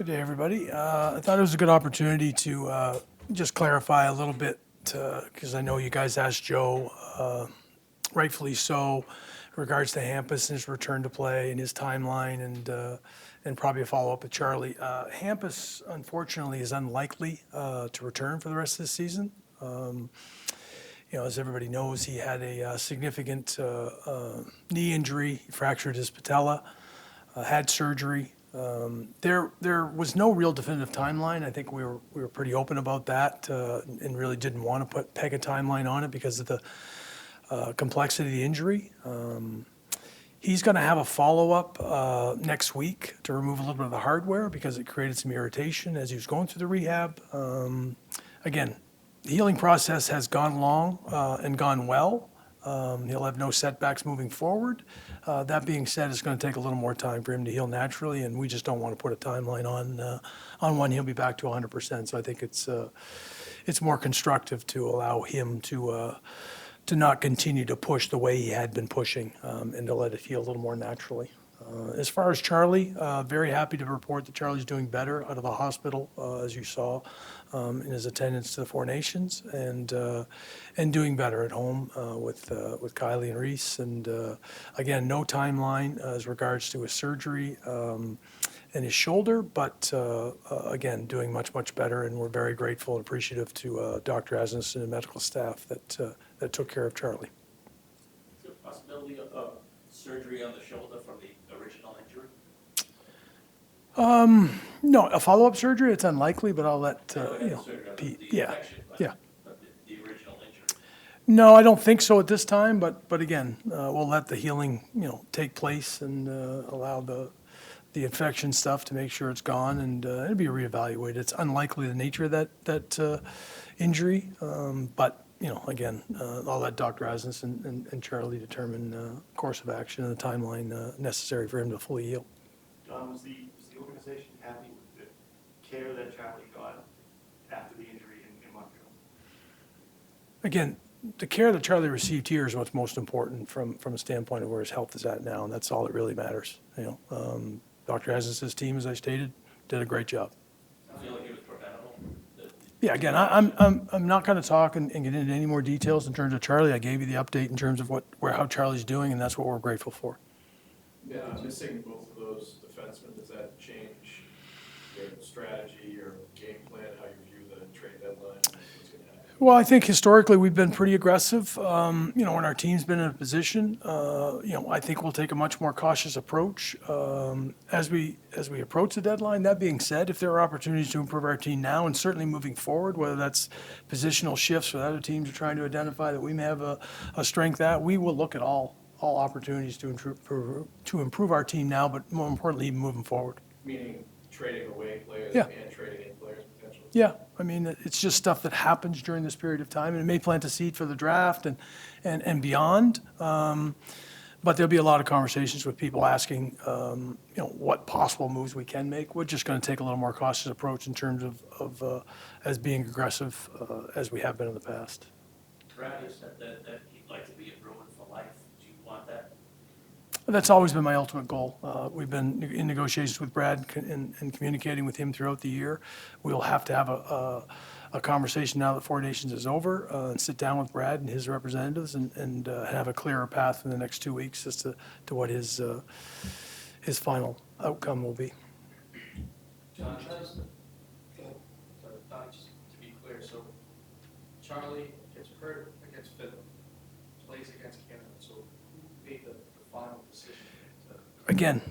Good day, everybody. I thought it was a good opportunity to just clarify a little bit, because I know you guys asked Joe, rightfully so, in regards to Hampus and his return to play and his timeline, and probably a follow-up with Charlie. Hampus, unfortunately, is unlikely to return for the rest of the season. As everybody knows, he had a significant knee injury. He fractured his patella, had surgery. There was no real definitive timeline. I think we were pretty open about that, and really didn't want to peg a timeline on it because of the complexity of the injury. He's going to have a follow-up next week to remove a little bit of the hardware because it created some irritation as he was going through the rehab. Again, the healing process has gone long and gone well. He'll have no setbacks moving forward. That being said, it's going to take a little more time for him to heal naturally, and we just don't want to put a timeline on when he'll be back to 100%. So I think it's more constructive to allow him to not continue to push the way he had been pushing, and to let it heal a little more naturally. As far as Charlie, very happy to report that Charlie's doing better out of the hospital, as you saw, in his attendance to the Four Nations, and doing better at home with Kylie and Reese. And again, no timeline as regards to his surgery and his shoulder, but again, doing much better. And we're very grateful and appreciative to Dr. Asmussen and medical staff that took care of Charlie. Is there a possibility of surgery on the shoulder from the original injury? No, a follow-up surgery, it's unlikely, but I'll let, Surgery on Pete, the yeah, infection, yeah. but the original injury. No, I don't think so at this time, but again, we'll let the healing, take place and allow the infection stuff to make sure it's gone, and it'll be reevaluated. It's unlikely the nature of that injury, but again, I'll let Dr. Asmussen and Charlie determine course of action and the timeline necessary for him to fully heal. John, was the organization happy with the care that Charlie got after the injury in Montreal? Again, the care that Charlie received here is what's most important from a standpoint of where his health is at now, and that's all that really matters. Dr. Asmussen's team, as I stated, did a great job. I feel like it was preventable. Yeah, again, I'm not going to talk and get into any more details in terms of Charlie. I gave you the update in terms of how Charlie's doing, and that's what we're grateful for. Yeah, missing both of those defensemen, does that change your strategy, your game plan, how you view the trade deadline? What's gonna happen? Well, I think historically we've been pretty aggressive. When our team's been in a position, I think we'll take a much more cautious approach as we approach the deadline. That being said, if there are opportunities to improve our team now and certainly moving forward, whether that's positional shifts or other teams are trying to identify that we may have a strength at, we will look at all opportunities to improve our team now, but more importantly, even moving forward. Meaning trading away players Yeah. and trading in players potentially? Yeah, I mean, it's just stuff that happens during this period of time, and it may plant a seed for the draft and beyond. But there'll be a lot of conversations with people asking, what possible moves we can make. We're just going to take a little more cautious approach in terms of as being aggressive as we have been in the past. Brad has said that he'd like to be a Bruin for life. Do you want that? That's always been my ultimate goal. We've been in negotiations with Brad and communicating with him throughout the year. We'll have to have a conversation now that Four Nations is over, and sit down with Brad and his representatives and have a clearer path in the next 2 weeks as to what his final outcome will be. John, just to be clear, so Charlie gets hurt against Finland, plays against Canada, so who made the final decision? Again,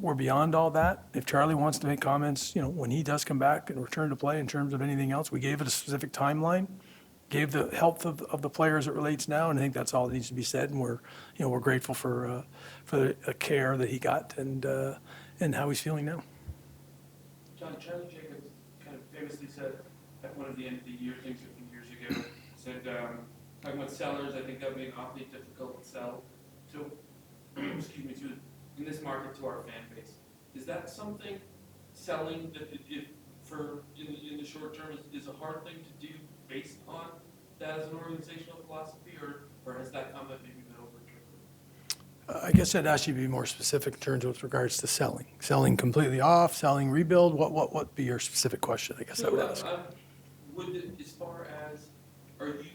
we're beyond all that. If Charlie wants to make comments, when he does come back and return to play in terms of anything else, we gave it a specific timeline, gave the health of the player as it relates now, and I think that's all that needs to be said. And we're grateful for the care that he got and how he's feeling now. John, Charlie Jacobs kind of famously said at one of the end of the year things a few years ago, said, talking about sellers, I think that would be an awfully difficult sell to, in this market to our fan base. Is that something, selling, that in the short term is a hard thing to do based on that as an organizational philosophy, or has that comment maybe been overturned? I guess I'd ask you to be more specific in terms with regards to selling. Selling completely off, selling rebuild, what would be your specific question, I guess I would ask. As far as, are you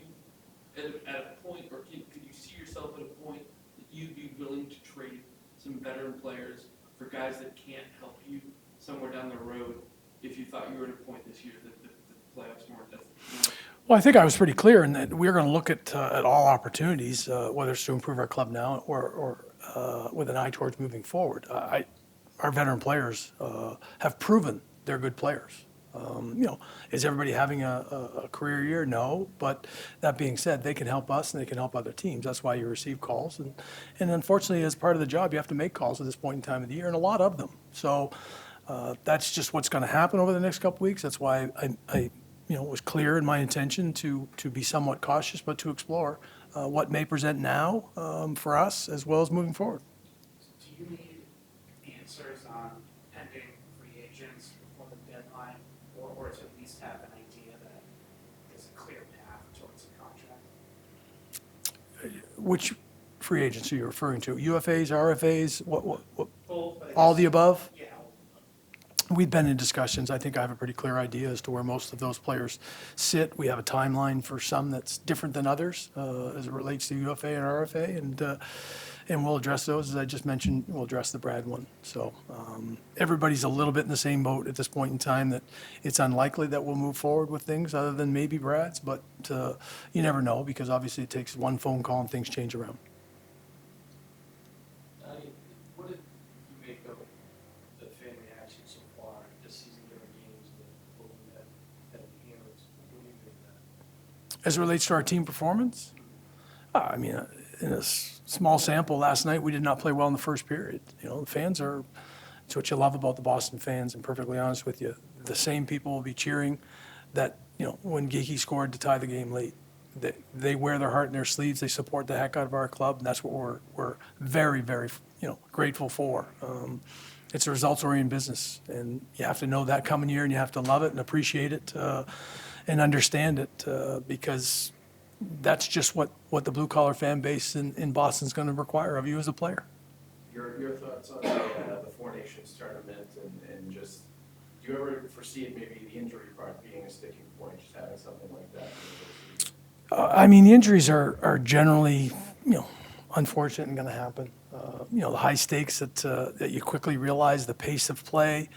at a point, or could you see yourself at a point that you'd be willing to trade some veteran players for guys that can't help you somewhere down the road if you thought you were at a point this year that the playoffs weren't as. Well, I think I was pretty clear in that we're going to look at all opportunities, whether it's to improve our club now or with an eye towards moving forward. Our veteran players have proven they're good players. Is everybody having a career year? No. But that being said, they can help us and they can help other teams. That's why you receive calls. And unfortunately, as part of the job, you have to make calls at this point in time of the year, and a lot of them. So that's just what's going to happen over the next couple weeks. That's why I was clear in my intention to be somewhat cautious, but to explore what may present now for us as well as moving forward. Do you need answers on pending free agents before the deadline, or to at least have an idea that there's a clear path towards a contract? Which free agents are you referring to? UFAs, RFAs, what Both, but all the above? Yeah. We've been in discussions. I think I have a pretty clear idea as to where most of those players sit. We have a timeline for some that's different than others as it relates to UFA and RFA, and we'll address those. As I just mentioned, we'll address the Brad one. So everybody's a little bit in the same boat at this point in time that it's unlikely that we'll move forward with things other than maybe Brad's, but you never know because obviously it takes one phone call and things change around. What did you make of the fan reaction so far this season during games, the bullying that handles? What do you think of that? As it relates to our team performance, I mean, in a small sample last night, we did not play well in the first period. The fans are, it's what you love about the Boston fans, and perfectly honest with you, the same people will be cheering that, when Geeky scored to tie the game late. They wear their heart in their sleeves. They support the heck out of our club, and that's what we're very, very, grateful for. It's a results-oriented business, and you have to know that coming year, and you have to love it and appreciate it and understand it because that's just what the blue-collar fan base in Boston is going to require of you as a player. Your thoughts on the Four Nations tournament and just, do you ever foresee it maybe the injury part being a sticking point, just having something like that? The injuries are generally, unfortunate and going to happen. The high stakes that you quickly realize, the pace of play.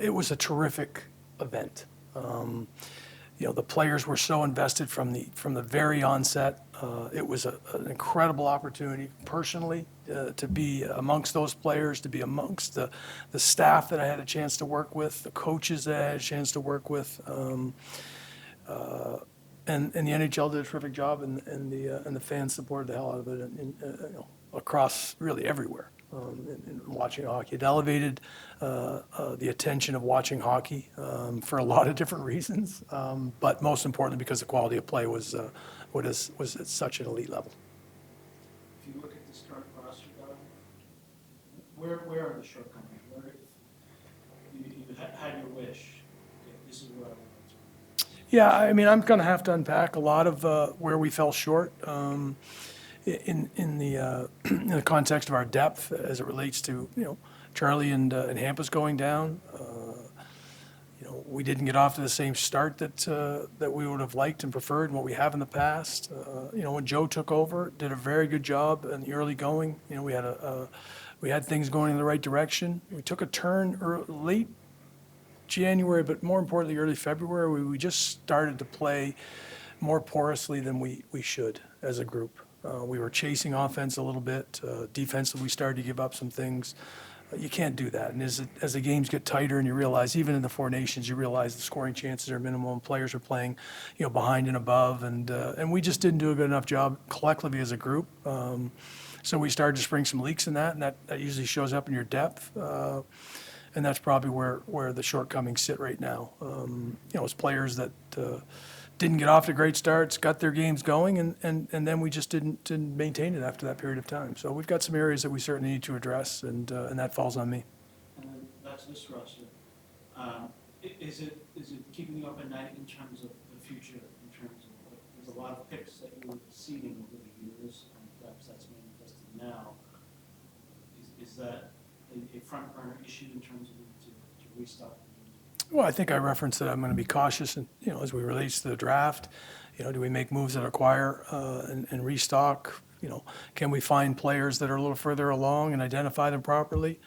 It was a terrific event. The players were so invested from the very onset. It was an incredible opportunity personally to be amongst those players, to be amongst the staff that I had a chance to work with, the coaches that I had a chance to work with. And the NHL did a terrific job, and the fans supported the hell out of it, across really everywhere. In watching hockey, it elevated the attention of watching hockey for a lot of different reasons, but most importantly because the quality of play was at such an elite level. If you look at this current roster, Doug, where are the shortcomings? Where, if you had your wish, okay, this is where I want to. Yeah, I'm going to have to unpack a lot of where we fell short in the context of our depth as it relates to Charlie and Hampus going down. We didn't get off to the same start that we would have liked and preferred and what we have in the past. When Joe took over, did a very good job in the early going. We had things going in the right direction. We took a turn late January, but more importantly, early February, we just started to play more porously than we should as a group. We were chasing offense a little bit. Defensively, we started to give up some things. You can't do that. And as the games get tighter and you realize, even in the Four Nations, you realize the scoring chances are minimal and players are playing, behind and above. And we just didn't do a good enough job collectively as a group. So we started to spring some leaks in that, and that usually shows up in your depth. And that's probably where the shortcomings sit right now. It's players that didn't get off to great starts, got their games going, and then we just didn't maintain it after that period of time. So we've got some areas that we certainly need to address, and that falls on me. And then that's this roster. Is it keeping you up at night in terms of the future, in terms of there's a lot of picks that you were seeding over the years, and perhaps that's manifested now. is that a front burner issue in terms of to restock? Well, I think I referenced that I'm going to be cautious, and as we relate to the draft, do we make moves that acquire and restock? Can we find players that are a little further along and identify them properly?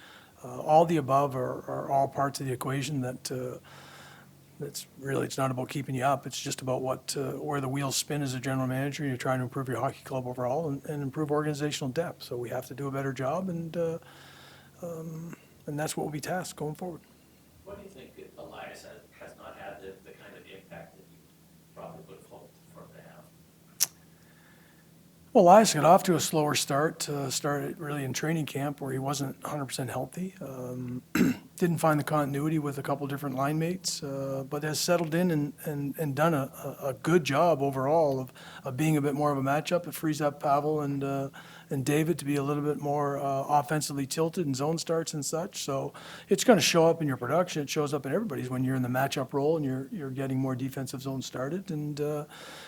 All the above are all parts of the equation that's really, it's not about keeping you up. It's just about where the wheels spin as a general manager. You're trying to improve your hockey club overall and improve organizational depth. So we have to do a better job, and that's what we'll be tasked going forward. What do you think that Elias has not had the kind of impact that you probably would have hoped for him to have? Well, Elias got off to a slower start, started really in training camp where he wasn't 100% healthy. Didn't find the continuity with a couple different line mates, but has settled in and done a good job overall of being a bit more of a matchup. It frees up Pavel and David to be a little bit more offensively tilted in zone starts and such. So it's going to show up in your production. It shows up in everybody's when you're in the matchup role and you're getting more defensive zone started. And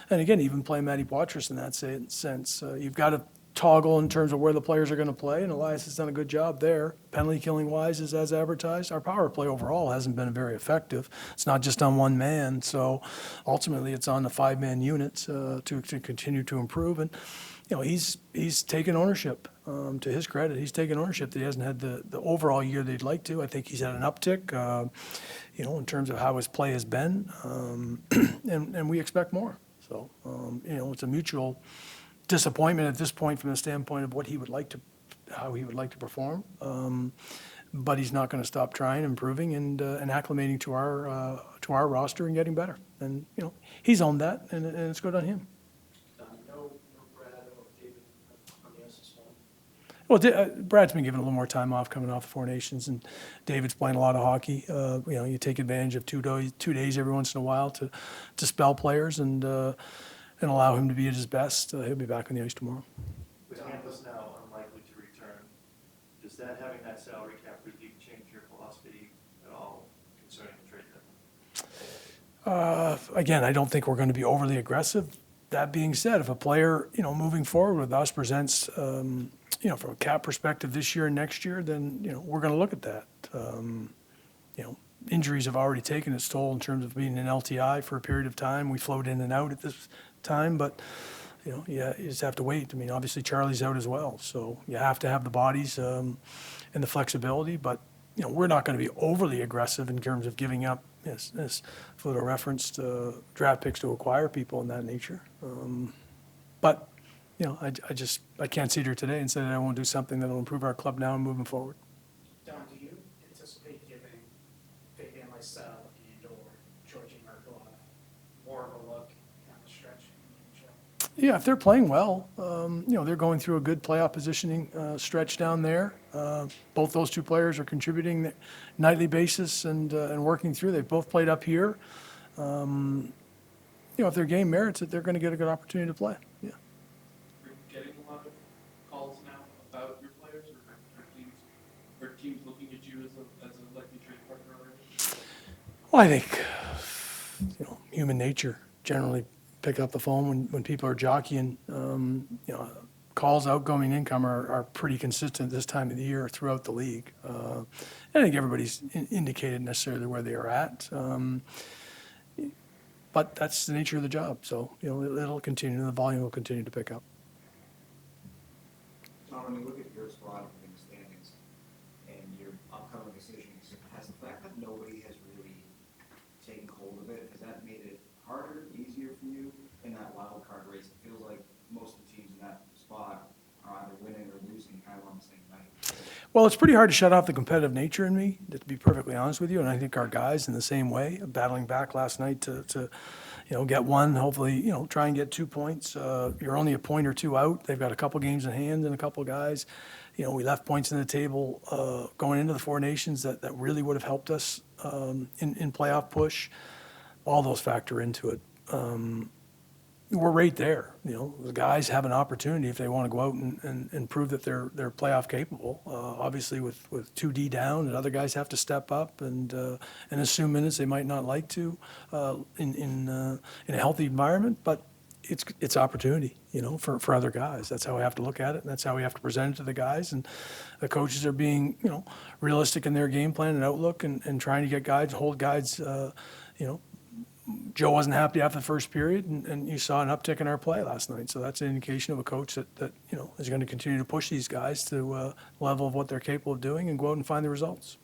again, even playing Matty Poitras in that sense, you've got to toggle in terms of where the players are going to play, and Elias has done a good job there. Penalty killing wise is as advertised. Our power play overall hasn't been very effective. It's not just on one man, so ultimately it's on the 5-man units to continue to improve. And he's taken ownership. To his credit, he's taken ownership that he hasn't had the overall year that he'd like to. I think he's had an uptick, in terms of how his play has been, and we expect more. So it's a mutual disappointment at this point from the standpoint of how he would like to perform. But he's not going to stop trying, improving, and acclimating to our roster and getting better. And he's owned that, and it's good on him. No Brad or David on the SS1? Well, Brad's been given a little more time off coming off the Four Nations, and David's playing a lot of hockey. You take advantage of 2 days every once in a while to spell players and allow him to be at his best. He'll be back on the ice tomorrow. With Hampus now unlikely to return, does that having that salary cap relief change your philosophy at all concerning the trade deadline? Again, I don't think we're going to be overly aggressive. That being said, if a player, moving forward with us presents, from a cap perspective this year and next year, then, we're going to look at that. Injuries have already taken its toll in terms of being an LTI for a period of time. We float in and out at this time, but, you just have to wait. I mean, obviously Charlie's out as well, so you have to have the bodies and the flexibility, but, we're not going to be overly aggressive in terms of giving up, as Fluto referenced, draft picks to acquire people in that nature. But, I can't sit here today and say that I won't do something that will improve our club now and moving forward. Don, do you anticipate giving Fabian Lysell and or Georgi Merkulov more of a look down the stretch in the NHL? Yeah, if they're playing well, they're going through a good playoff positioning stretch down there. Both those two players are contributing nightly basis and working through. They've both played up here. If their game merits it, they're going to get a good opportunity to play. Yeah. Are you getting a lot of calls now about your players, or teams looking at you as a likely trade partner already? Well, I think, human nature generally pick up the phone when people are jockeying. Calls, outgoing, income are pretty consistent this time of the year throughout the league. I think everybody's indicated necessarily where they are at. But that's the nature of the job. So, it'll continue, the volume will continue to pick up. Tom, when you look at your squad in the standings and your upcoming decisions, has the fact that nobody has really taken hold of it, has that made it harder, easier for you in that wild card race? It feels like most of the teams in that spot are either winning or losing kind of on the same night. Well, it's pretty hard to shut off the competitive nature in me, to be perfectly honest with you, and I think our guys in the same way, battling back last night to get one, hopefully, try and get 2 points. You're only a point or two out. They've got a couple games in hand and a couple guys. We left points on the table going into the Four Nations that really would have helped us in playoff push. All those factor into it. We're right there. The guys have an opportunity if they want to go out and prove that they're playoff capable. Obviously, with 2D down, and other guys have to step up and assume minutes they might not like to in a healthy environment. But it's opportunity, for other guys. That's how we have to look at it, and that's how we have to present it to the guys. And the coaches are being, realistic in their game plan and outlook, and trying to get guys, hold guys. Joe wasn't happy after the first period, and you saw an uptick in our play last night. So that's an indication of a coach that is going to continue to push these guys to level of what they're capable of doing and go out and find the results.